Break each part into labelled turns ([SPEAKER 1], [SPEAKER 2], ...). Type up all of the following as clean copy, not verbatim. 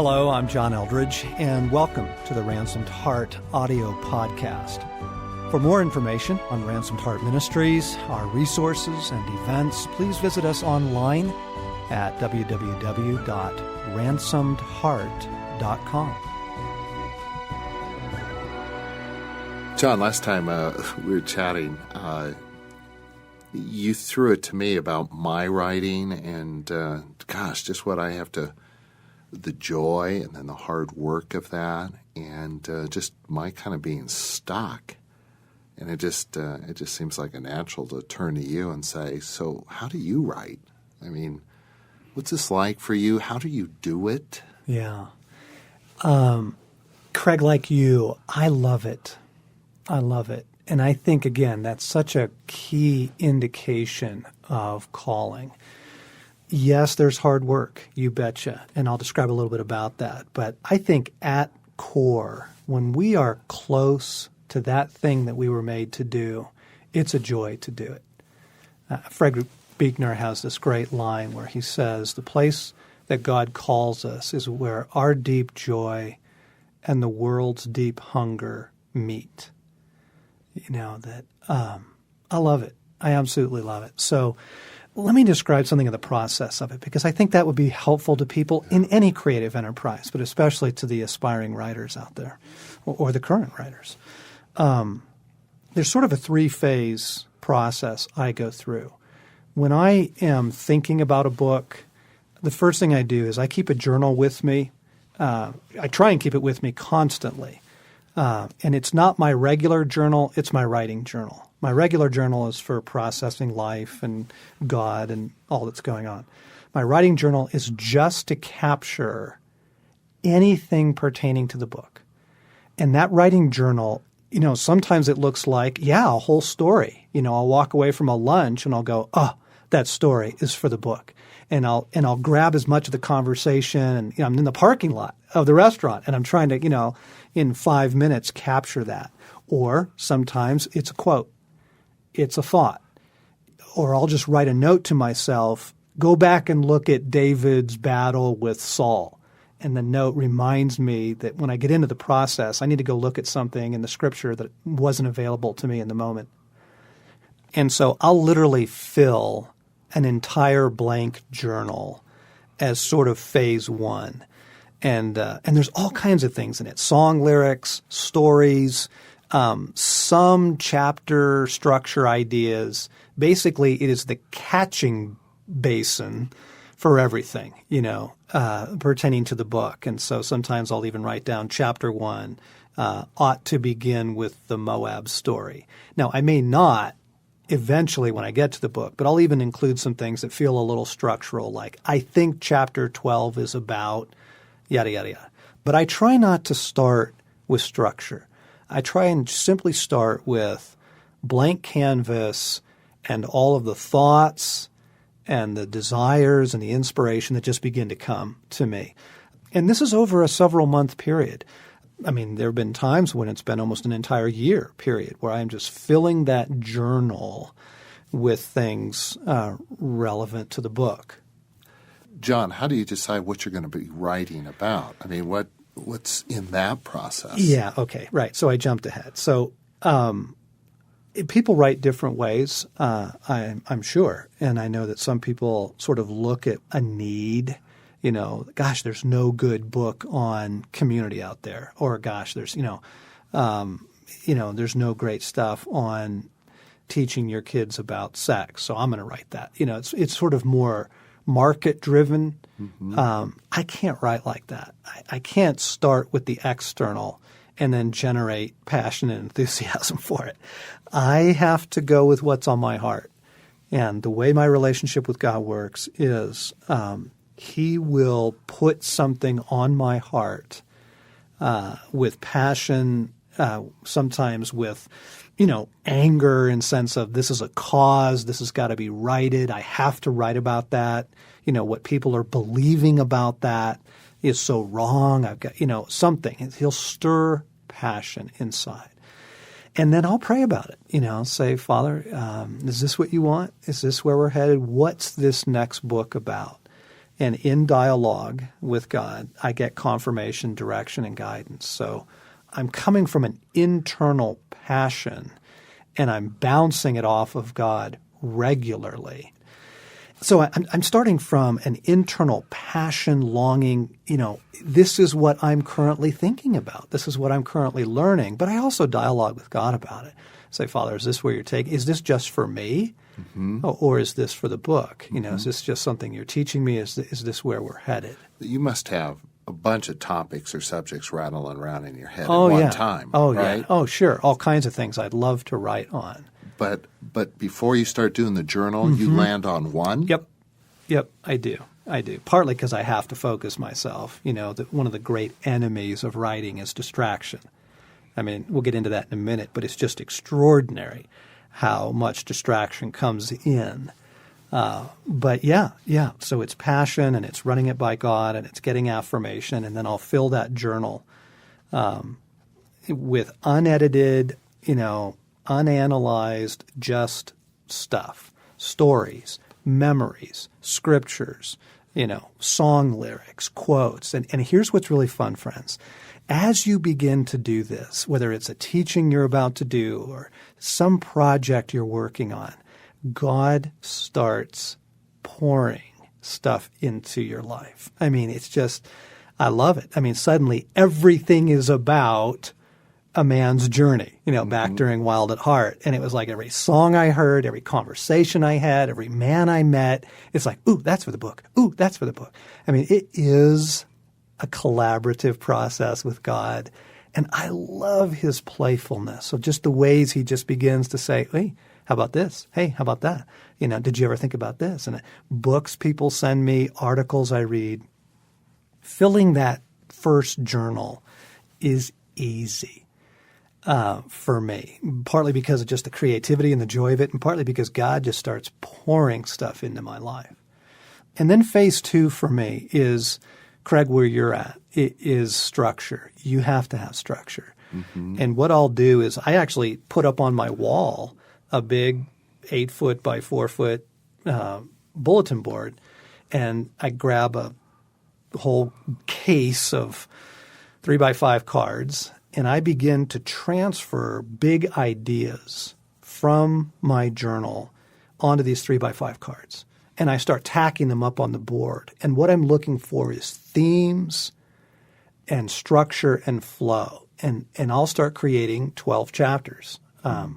[SPEAKER 1] Hello, I'm John Eldredge, and welcome to the Ransomed Heart audio podcast. For more information on Ransomed Heart Ministries, our resources and events, please visit us online at www.ransomedheart.com.
[SPEAKER 2] John, last time we were chatting, you threw it to me about my writing and, just what I have to, the joy and then the hard work of that, and just my kind of being stuck. And it just seems like a natural to turn to you and say, so how do you write? I mean, what's this like for you? How do you do it?
[SPEAKER 1] Yeah. Craig, like you, I love it. I love it. And I think, again, that's such a key indication of calling. Yes, there's hard work, you betcha, and I'll describe a little bit about that. But I think at core, when we are close to that thing that we were made to do, it's a joy to do it. Frederick Buechner has this great line where he says, the place that God calls us is where our deep joy and the world's deep hunger meet. You know, that I love it. I absolutely love it. So let me describe something of the process of it, because I think that would be helpful to people in any creative enterprise, but especially to the aspiring writers out there or the current writers. There's sort of a three-phase process I go through. When I am thinking about a book, the first thing I do is I keep a journal with me. I try and keep it with me constantly. And it's not my regular journal, it's my writing journal. My regular journal is for processing life and God and all that's going on. My writing journal is just to capture anything pertaining to the book. And that writing journal, you know, sometimes it looks like, a whole story. You know, I'll walk away from a lunch and I'll go, that story is for the book. And I'll grab as much of the conversation, and I'm in the parking lot of the restaurant and I'm trying to, in 5 minutes capture that. Or sometimes it's a quote. It's a thought. Or I'll just write a note to myself, go back and look at David's battle with Saul. And the note reminds me that when I get into the process, I need to go look at something in the scripture that wasn't available to me in the moment. And so I'll literally fill an entire blank journal as sort of phase one. And there's all kinds of things in it. Song lyrics, stories, some chapter structure ideas. Basically, it is the catching basin for everything, pertaining to the book. And so sometimes I'll even write down chapter 1 ought to begin with the Moab story. Now, I may not eventually when I get to the book, but I'll even include some things that feel a little structural, like I think chapter 12 is about yada, yada, yada. But I try not to start with structure. I try and simply start with blank canvas and all of the thoughts and the desires and the inspiration that just begin to come to me. And this is over a several-month period. I mean, there have been times when it's been almost an entire year period where I'm just filling that journal with things relevant to the book.
[SPEAKER 2] John, how do you decide what you're going to be writing about? I mean, what's in that process?
[SPEAKER 1] Yeah, okay, right. So I jumped ahead. So people write different ways, I'm sure. And I know that some people sort of look at a need, there's no good book on community out there. Or gosh, there's no great stuff on teaching your kids about sex. So I'm going to write that. It's sort of more market-driven. Mm-hmm. I can't write like that. I can't start with the external and then generate passion and enthusiasm for it. I have to go with what's on my heart. And the way my relationship with God works is He will put something on my heart with passion, sometimes with anger in sense of this is a cause, this has got to be righted, I have to write about that. What people are believing about that is so wrong. I've got, something. He'll stir passion inside. And then I'll pray about it, say, Father, is this what you want? Is this where we're headed? What's this next book about? And in dialogue with God, I get confirmation, direction, and guidance. So I'm coming from an internal passion, and I'm bouncing it off of God regularly. So I'm starting from an internal passion, longing, this is what I'm currently thinking about. This is what I'm currently learning. But I also dialogue with God about it. Say, Father, is this where you're taking? Is this just for me? Mm-hmm. Or is this for the book? Is this just something you're teaching me? Is this where we're headed?
[SPEAKER 2] You must have a bunch of topics or subjects rattling around in your head at one time.
[SPEAKER 1] Oh,
[SPEAKER 2] right?
[SPEAKER 1] yeah. Oh, sure. All kinds of things I'd love to write on.
[SPEAKER 2] But before you start doing the journal, you land on one?
[SPEAKER 1] Yep, I do. Partly because I have to focus myself. One of the great enemies of writing is distraction. I mean, we'll get into that in a minute, but it's just extraordinary how much distraction comes in. But yeah. So it's passion, and it's running it by God, and it's getting affirmation, and then I'll fill that journal with unedited, unanalyzed, just stuff, stories, memories, scriptures, song lyrics, quotes. And here's what's really fun, friends. As you begin to do this, whether it's a teaching you're about to do or some project you're working on, God starts pouring stuff into your life. I mean, it's just, I love it. I mean, suddenly everything is about a man's journey, back during Wild at Heart. And it was like every song I heard, every conversation I had, every man I met, it's like, ooh, that's for the book. Ooh, that's for the book. I mean, it is a collaborative process with God. And I love his playfulness. So just the ways he just begins to say, hey, how about this? Hey, how about that? Did you ever think about this? And books people send me, articles I read. Filling that first journal is easy for me, partly because of just the creativity and the joy of it, and partly because God just starts pouring stuff into my life. And then phase 2 for me is, Craig, where you're at. It is structure. You have to have structure. Mm-hmm. And what I'll do is I actually put up on my wall a big 8-foot by 4-foot bulletin board, and I grab a whole case of 3x5 cards, and I begin to transfer big ideas from my journal onto these 3x5 cards. And I start tacking them up on the board. And what I'm looking for is themes and structure and flow. And I'll start creating 12 chapters. I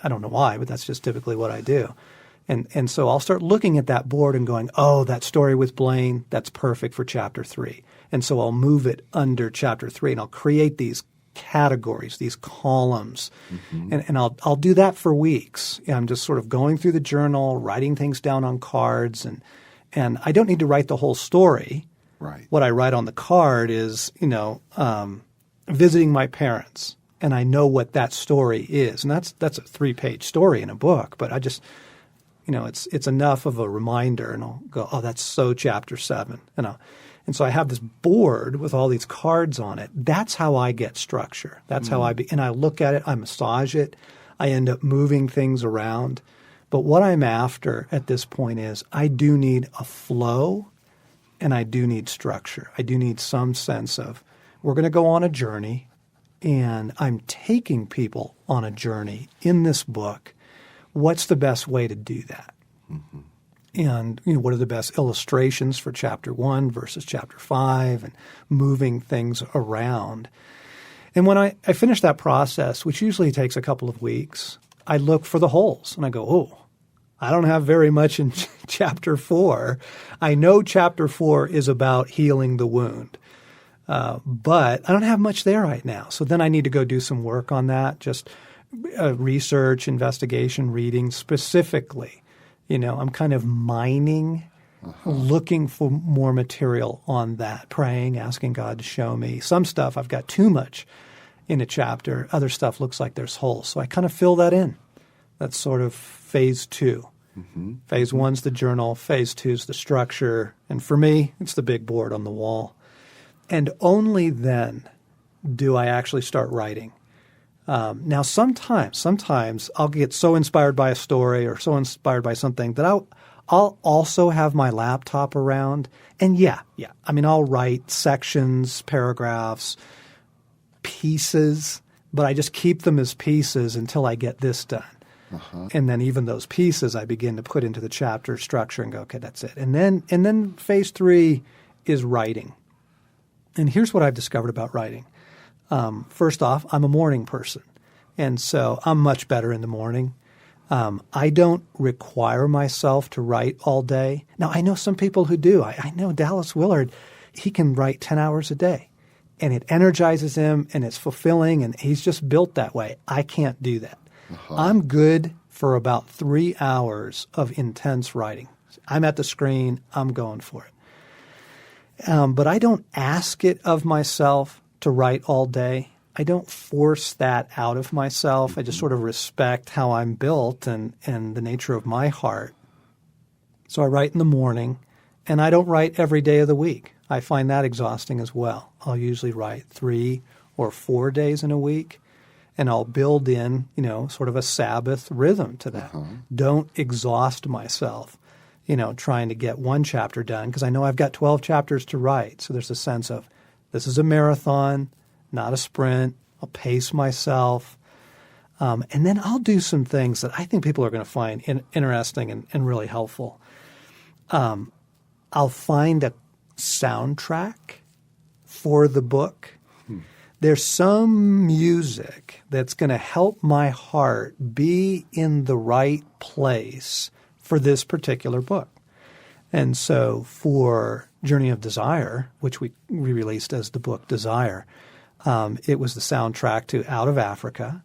[SPEAKER 1] don't know why, but that's just typically what I do. And so I'll start looking at that board and going, oh, that story with Blaine, that's perfect for chapter 3. And so I'll move it under chapter 3, and I'll create these categories, these columns. Mm-hmm. And I'll do that for weeks. I'm just sort of going through the journal, writing things down on cards, and I don't need to write the whole story.
[SPEAKER 2] Right.
[SPEAKER 1] What I write on the card is, visiting my parents, and I know what that story is. And that's a 3-page story in a book, but I just, it's enough of a reminder, and I'll go, oh, that's so chapter 7. And so I have this board with all these cards on it. That's how I get structure. That's how and I look at it, I massage it, I end up moving things around. But what I'm after at this point is I do need a flow, and I do need structure. I do need some sense of, we're going to go on a journey, and I'm taking people on a journey in this book. What's the best way to do that? Mm-hmm. And what are the best illustrations for chapter 1 versus chapter 5, and moving things around. And when I finish that process, which usually takes a couple of weeks, I look for the holes, and I go, oh, I don't have very much in chapter 4. I know chapter 4 is about healing the wound, but I don't have much there right now. So then I need to go do some work on that, just research, investigation, reading specifically. I'm kind of mining, looking for more material on that, praying, asking God to show me. Some stuff I've got too much in a chapter. Other stuff looks like there's holes. So I kind of fill that in. That's sort of phase 2. Mm-hmm. Phase 1's the journal. Phase 2's the structure. And for me, it's the big board on the wall. And only then do I actually start writing. Now, sometimes I'll get so inspired by a story or so inspired by something that I'll also have my laptop around. And yeah. I mean, I'll write sections, paragraphs, pieces, but I just keep them as pieces until I get this done. And then even those pieces I begin to put into the chapter structure and go, okay, that's it. And then phase 3 is writing. And here's what I've discovered about writing. First off, I'm a morning person. And so I'm much better in the morning. I don't require myself to write all day. Now, I know some people who do. I know Dallas Willard, he can write 10 hours a day. And it energizes him and it's fulfilling and he's just built that way. I can't do that. I'm good for about 3 hours of intense writing. I'm at the screen. I'm going for it. But I don't ask it of myself to write all day. I don't force that out of myself. I just sort of respect how I'm built and the nature of my heart. So I write in the morning, and I don't write every day of the week. I find that exhausting as well. I'll usually write 3 or 4 days in a week. And I'll build in, sort of a Sabbath rhythm to that. Don't exhaust myself, trying to get one chapter done because I know I've got 12 chapters to write. So there's a sense of this is a marathon, not a sprint. I'll pace myself. And then I'll do some things that I think people are going to find interesting and really helpful. I'll find a soundtrack for the book. There's some music that's going to help my heart be in the right place for this particular book. And so for Journey of Desire, which we released as the book Desire, it was the soundtrack to Out of Africa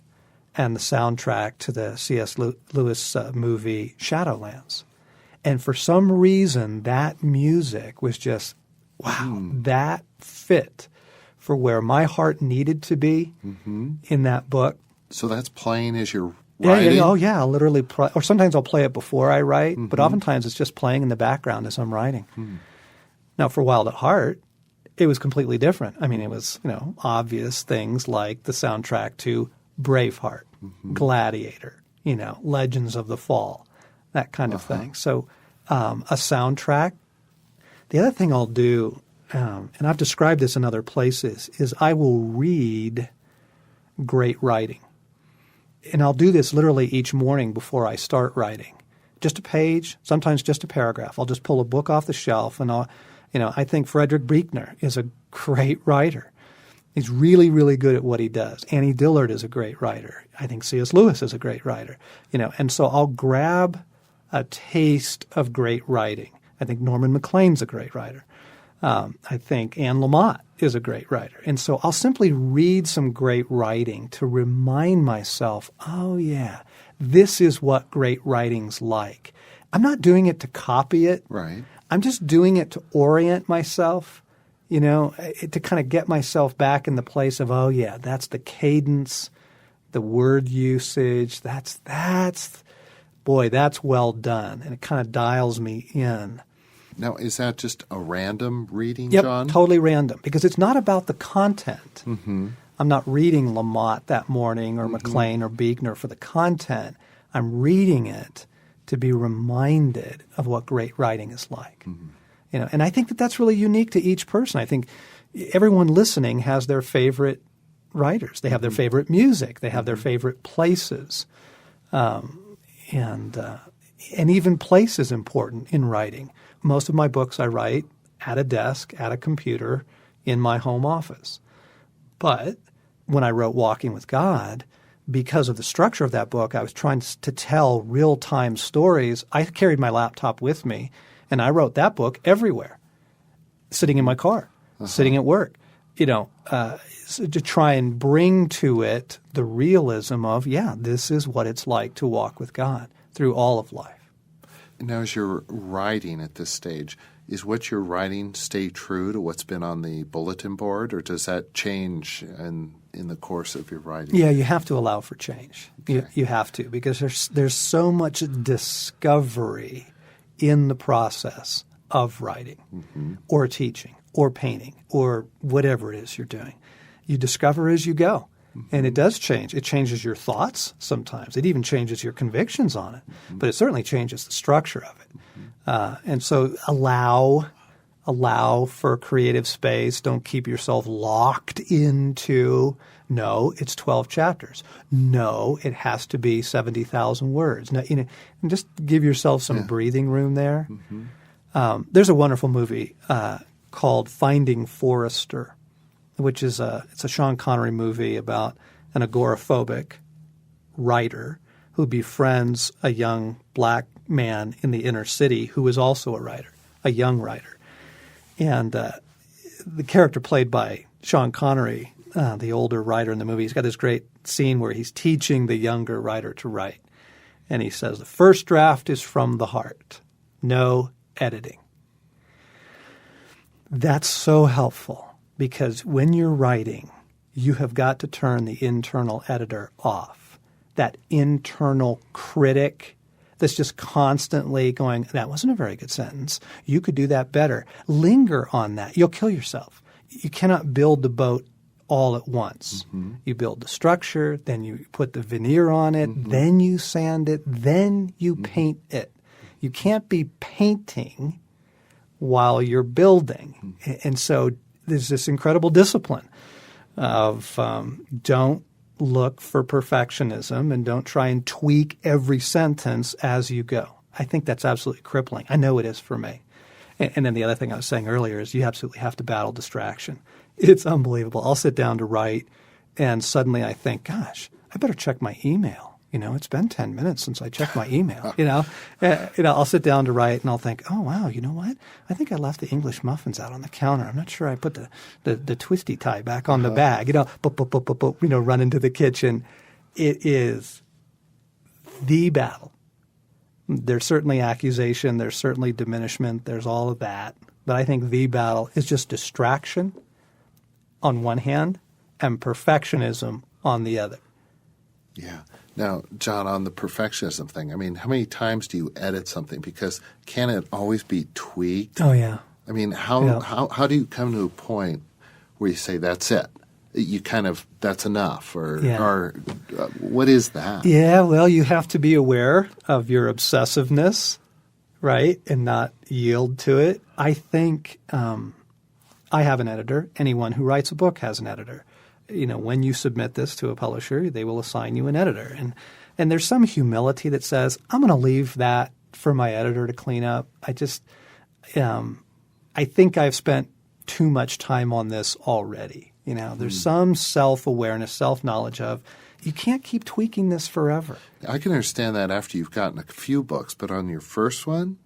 [SPEAKER 1] and the soundtrack to the C.S. Lewis movie Shadowlands. And for some reason, that music was just, wow, that fit for where my heart needed to be in that book.
[SPEAKER 2] So that's playing as you're writing?
[SPEAKER 1] Yeah. Oh, yeah. I'll literally or sometimes I'll play it before I write, but oftentimes it's just playing in the background as I'm writing. Now, for Wild at Heart, it was completely different. I mean, it was, obvious things like the soundtrack to Braveheart, Gladiator, Legends of the Fall, that kind of thing. So a soundtrack. The other thing I'll do, and I've described this in other places, is I will read great writing. And I'll do this literally each morning before I start writing. Just a page, sometimes just a paragraph. I'll just pull a book off the shelf and I think Frederick Buechner is a great writer. He's really, really good at what he does. Annie Dillard is a great writer. I think C.S. Lewis is a great writer. And so I'll grab a taste of great writing. I think Norman MacLean's a great writer. I think Anne Lamott is a great writer. And so I'll simply read some great writing to remind myself, oh, yeah, this is what great writing's like. I'm not doing it to copy it.
[SPEAKER 2] Right.
[SPEAKER 1] I'm just doing it to orient myself, to kind of get myself back in the place of, oh, yeah, that's the cadence, the word usage. That's well done. And it kind of dials me in.
[SPEAKER 2] Now, is that just a random reading,
[SPEAKER 1] Yep,
[SPEAKER 2] John?
[SPEAKER 1] Totally random, because it's not about the content. I'm not reading Lamott that morning or MacLean or Buechner for the content. I'm reading it to be reminded of what great writing is like. And I think that that's really unique to each person. I think everyone listening has their favorite writers. They have their favorite music. They have their favorite places. And even place is important in writing. Most of my books I write at a desk, at a computer, in my home office. But when I wrote Walking with God, because of the structure of that book, I was trying to tell real-time stories. I carried my laptop with me, and I wrote that book everywhere, sitting in my car, sitting at work, to try and bring to it the realism of, this is what it's like to walk with God through all of life.
[SPEAKER 2] Now, as you're writing at this stage, is what you're writing stay true to what's been on the bulletin board, or does that change in the course of your writing?
[SPEAKER 1] Yeah, you have to allow for change. Okay. You have to, because there's so much discovery in the process of writing or teaching or painting or whatever it is you're doing. You discover as you go. And it does change. It changes your thoughts sometimes. It even changes your convictions on it. But it certainly changes the structure of it. And so allow for creative space. Don't keep yourself locked into, no, it's 12 chapters. No, it has to be 70,000 words. No, and just give yourself some breathing room there. Mm-hmm. There's a wonderful movie called Finding Forrester, which is it's a Sean Connery movie about an agoraphobic writer who befriends a young black man in the inner city who is also a writer, a young writer. And the character played by Sean Connery, the older writer in the movie, he's got this great scene where he's teaching the younger writer to write. And he says, the first draft is from the heart, no editing. That's so helpful because when you're writing, you have got to turn the internal editor off, that internal critic that's just constantly going, that wasn't a very good sentence. You could do that better. Linger on that. You'll kill yourself. You cannot build the boat all at once. Mm-hmm. You build the structure, then you put the veneer on it, then you sand it, then you paint it. You can't be painting while you're building. And so there's this incredible discipline of don't look for perfectionism and don't try and tweak every sentence as you go. I think that's absolutely crippling. I know it is for me. And then the other thing I was saying earlier is you absolutely have to battle distraction. It's unbelievable. I'll sit down to write and suddenly I think, gosh, I better check my email. It's been 10 minutes since I checked my email. I'll sit down to write and I'll think, oh, wow, you know what? I think I left the English muffins out on the counter. I'm not sure I put the twisty tie back on the bag. Run into the kitchen. It is the battle. There's certainly accusation. There's certainly diminishment. There's all of that. But I think the battle is just distraction on one hand and perfectionism on the other.
[SPEAKER 2] Yeah. Now, John, on the perfectionism thing, I mean, how many times do you edit something? Because can it always be tweaked?
[SPEAKER 1] Oh, yeah.
[SPEAKER 2] I mean, how do you come to a point where you say, that's it? You kind of, that's enough? Or what is that?
[SPEAKER 1] Yeah, well, you have to be aware of your obsessiveness, right, and not yield to it. I think I have an editor. Anyone who writes a book has an editor. When you submit this to a publisher, they will assign you an editor. And there's some humility that says, I'm going to leave that for my editor to clean up. I think I've spent too much time on this already. There's some self-awareness, self-knowledge of you can't keep tweaking this forever.
[SPEAKER 2] I can understand that after you've gotten a few books, but on your first one,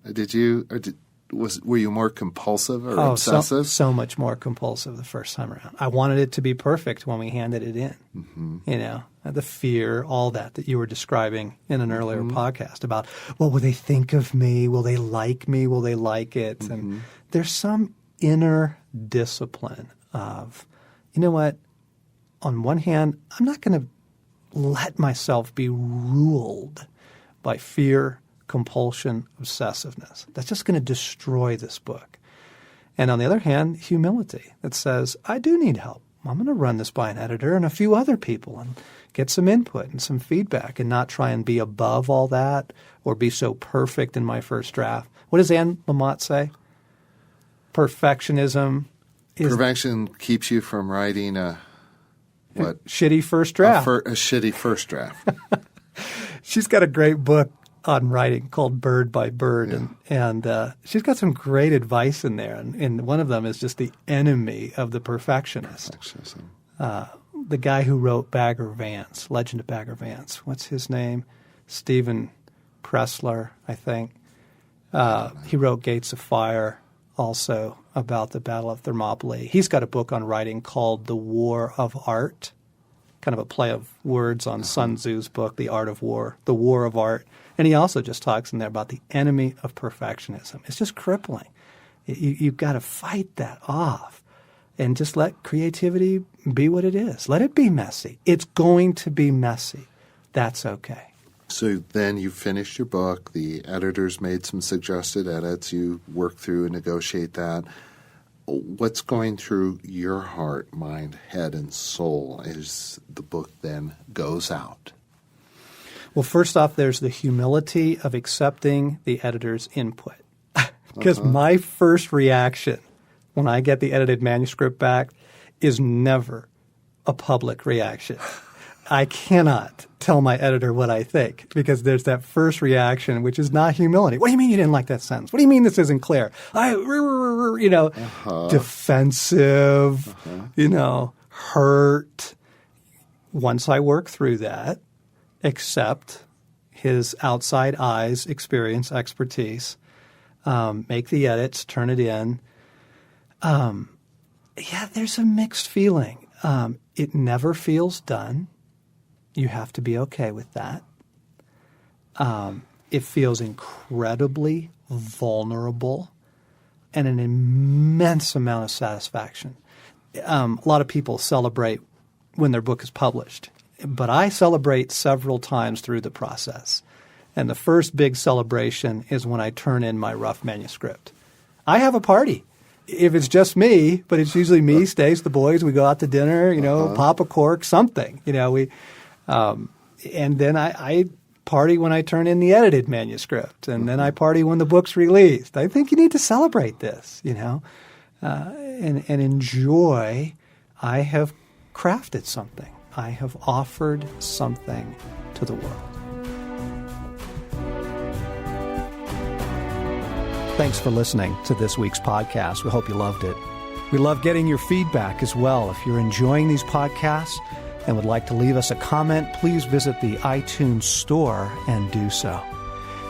[SPEAKER 2] were you more compulsive or obsessive?
[SPEAKER 1] So much more compulsive the first time around. I wanted it to be perfect when we handed it in. Mm-hmm. The fear, all that you were describing in an earlier podcast about, well, will they think of me? Will they like me? Will they like it? Mm-hmm. And there's some inner discipline of, you know what? On one hand, I'm not going to let myself be ruled by fear, compulsion, obsessiveness. That's just going to destroy this book. And on the other hand, humility that says, I do need help. I'm going to run this by an editor and a few other people and get some input and some feedback and not try and be above all that or be so perfect in my first draft. What does Anne Lamott say? Perfection
[SPEAKER 2] keeps you from writing a
[SPEAKER 1] shitty first draft.
[SPEAKER 2] A shitty first draft.
[SPEAKER 1] She's got a great book on writing called Bird by Bird, and she's got some great advice in there, and one of them is just the enemy of the perfectionist. The guy who wrote Bagger Vance, Legend of Bagger Vance. What's his name? Stephen Pressler, I think. He wrote Gates of Fire, also about the Battle of Thermopylae. He's got a book on writing called The War of Art, kind of a play of words on Sun Tzu's book, The Art of War, The War of Art. And he also just talks in there about the enemy of perfectionism. It's just crippling. You've got to fight that off and just let creativity be what it is. Let it be messy. It's going to be messy. That's okay.
[SPEAKER 2] So then you finished your book. The editors made some suggested edits. You work through and negotiate that. What's going through your heart, mind, head, and soul as the book then goes out? Well,
[SPEAKER 1] first off, there's the humility of accepting the editor's input. Because my first reaction when I get the edited manuscript back is never a public reaction. I cannot tell my editor what I think because there's that first reaction, which is not humility. What do you mean you didn't like that sentence? What do you mean this isn't clear? Defensive, hurt. Once I work through that, accept his outside eyes, experience, expertise, make the edits, turn it in. There's a mixed feeling. It never feels done. You have to be okay with that. It feels incredibly vulnerable and an immense amount of satisfaction. A lot of people celebrate when their book is published, but I celebrate several times through the process. And the first big celebration is when I turn in my rough manuscript. I have a party. If it's just me, but it's usually me, Stace, the boys, we go out to dinner, pop a cork, something. And then I party when I turn in the edited manuscript, and then I party when the book's released. I think you need to celebrate this, and enjoy. I have crafted something. I have offered something to the world. Thanks for listening to this week's podcast. We hope you loved it. We love getting your feedback as well. If you're enjoying these podcasts and would like to leave us a comment, please visit the iTunes store and do so.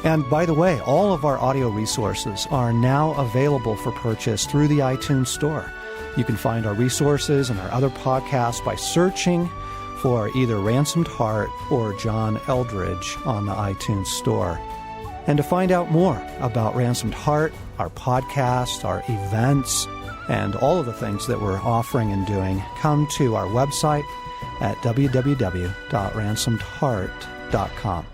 [SPEAKER 1] And by the way, all of our audio resources are now available for purchase through the iTunes store. You can find our resources and our other podcasts by searching for either Ransomed Heart or John Eldredge on the iTunes store. And to find out more about Ransomed Heart, our podcast, our events, and all of the things that we're offering and doing, come to our website at www.ransomedheart.com.